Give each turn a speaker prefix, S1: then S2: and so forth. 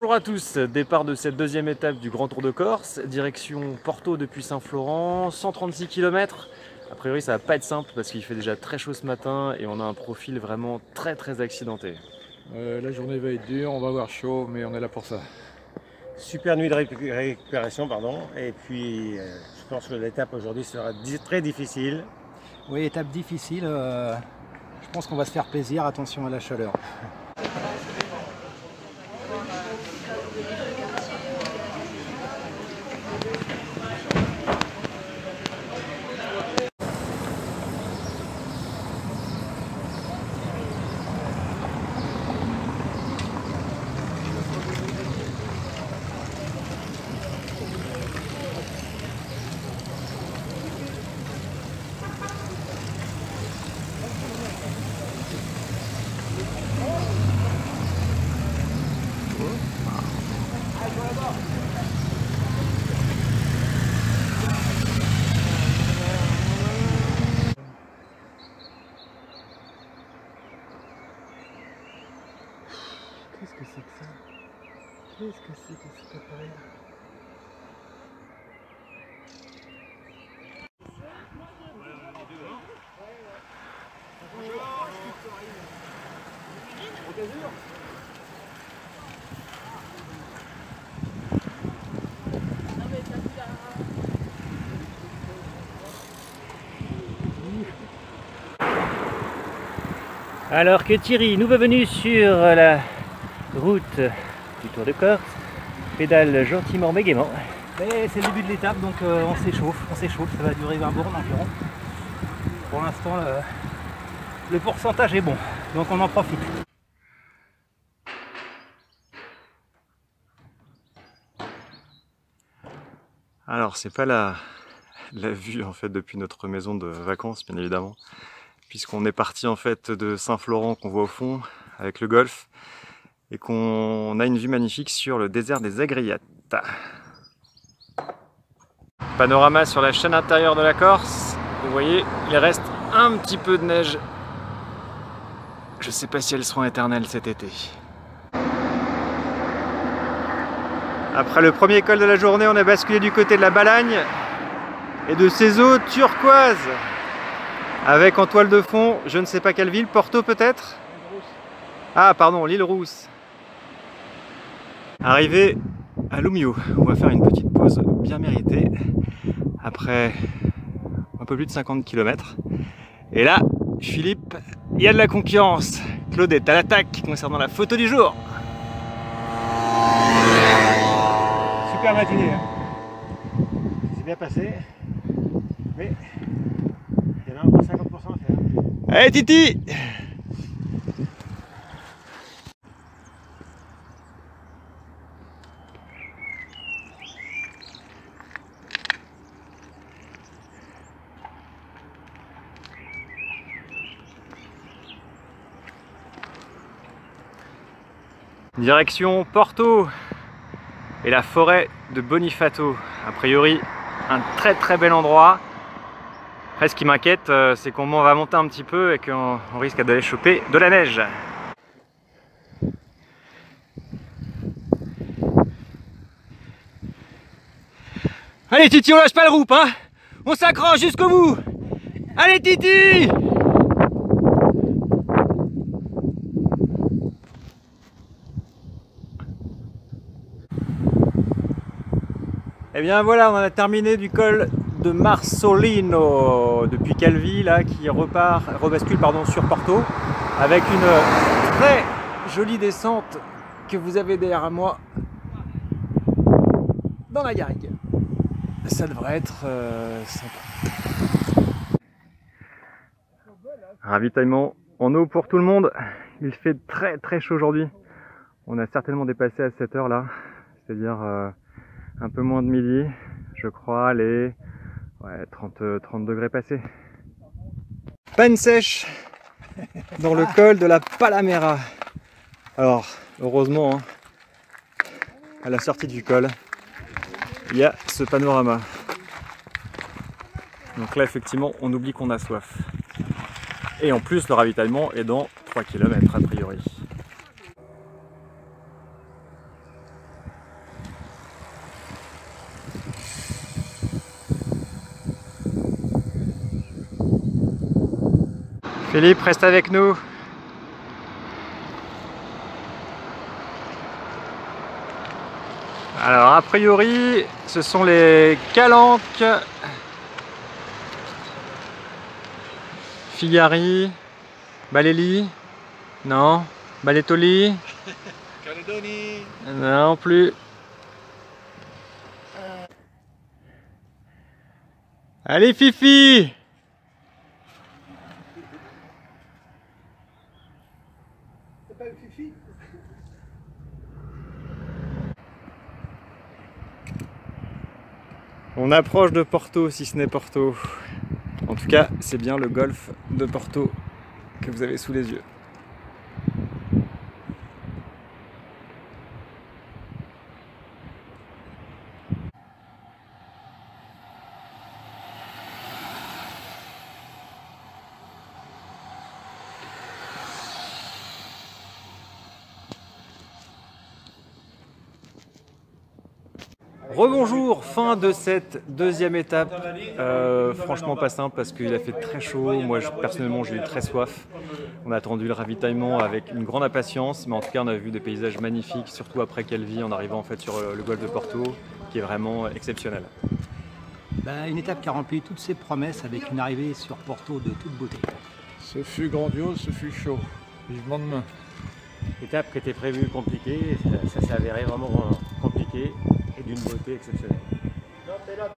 S1: Bonjour à tous, départ de cette deuxième étape du Grand Tour de Corse, direction Porto depuis Saint-Florent, 136 km. A priori ça va pas être simple parce qu'il fait déjà très chaud ce matin et on a un profil vraiment très accidenté.
S2: La journée va être dure, on va avoir chaud, mais on est là pour ça.
S3: Super nuit de récupération, pardon. Et puis, je pense que l'étape aujourd'hui sera très difficile.
S4: Oui, étape difficile. Je pense qu'on va se faire plaisir. Attention à la chaleur. Qu'est-ce que c'est que ça? Qu'est-ce que c'est que cet appareil?
S5: Alors que Thierry, nouveau venu sur la route du Tour de Corse, pédale gentiment mais gaiement.
S4: Mais c'est le début de l'étape, donc on s'échauffe, ça va durer 20 bornes environ. Pour l'instant, le pourcentage est bon, donc on en profite.
S1: Alors c'est pas la vue en fait depuis notre maison de vacances bien évidemment, puisqu'on est parti en fait de Saint-Florent qu'on voit au fond avec le golfe et qu'on a une vue magnifique sur le désert des Agriates. Panorama sur la chaîne intérieure de la Corse. Vous voyez, il reste un petit peu de neige. Je sais pas si elles seront éternelles cet été. Après le premier col de la journée, on a basculé du côté de la Balagne et de ses eaux turquoises. Avec en toile de fond, je ne sais pas quelle ville, Porto peut-être? Ah pardon, l'île Rousse. Arrivé à Lumio, on va faire une petite pause bien méritée après un peu plus de 50 km. Et là, Philippe, il y a de la concurrence. Claude est à l'attaque concernant la photo du jour.
S3: Super matinée. C'est bien passé. Mais il y en a encore 50% à faire.
S1: Allez Titi! Direction Porto et la forêt de Bonifato. A priori, un très bel endroit. Après, ce qui m'inquiète, c'est qu'on va monter un petit peu et qu'on risque d'aller choper de la neige.
S5: Allez Titi, on lâche pas le groupe, hein. On s'accroche jusqu'au bout. Allez Titi!
S1: Et bien voilà, on a terminé du col de Marsolino depuis Calvi là, qui rebascule sur Porto avec une très jolie descente que vous avez derrière moi dans la garrigue. Ça devrait être sympa. Ravitaillement en eau pour tout le monde. Il fait très chaud aujourd'hui. On a certainement dépassé à cette heure là, c'est-à-dire un peu moins de midi, je crois, les 30 degrés passés. Panne sèche dans le col de la Palamera. Alors, heureusement, hein, à la sortie du col, il y a ce panorama. Donc là, effectivement, on oublie qu'on a soif. Et en plus, le ravitaillement est dans 3 km a priori. Philippe, reste avec nous. Alors a priori, ce sont les calanques, Figari, Baléli, non, Balétoli,
S2: Calédonie.
S1: non plus. Allez Fifi! On approche de Porto, si ce n'est Porto. En tout cas, c'est bien le golfe de Porto que vous avez sous les yeux. Rebonjour, fin de cette deuxième étape. Franchement pas simple parce qu'il a fait très chaud. Moi personnellement j'ai eu très soif. On a attendu le ravitaillement avec une grande impatience, mais en tout cas on a vu des paysages magnifiques, surtout après Calvi en arrivant en fait sur le golfe de Porto, qui est vraiment exceptionnel.
S4: Une étape qui a rempli toutes ses promesses avec une arrivée sur Porto de toute beauté.
S2: Ce fut grandiose, ce fut chaud. Vivement demain.
S5: Étape qui était prévue compliquée, ça s'est avéré vraiment compliqué et d'une beauté exceptionnelle.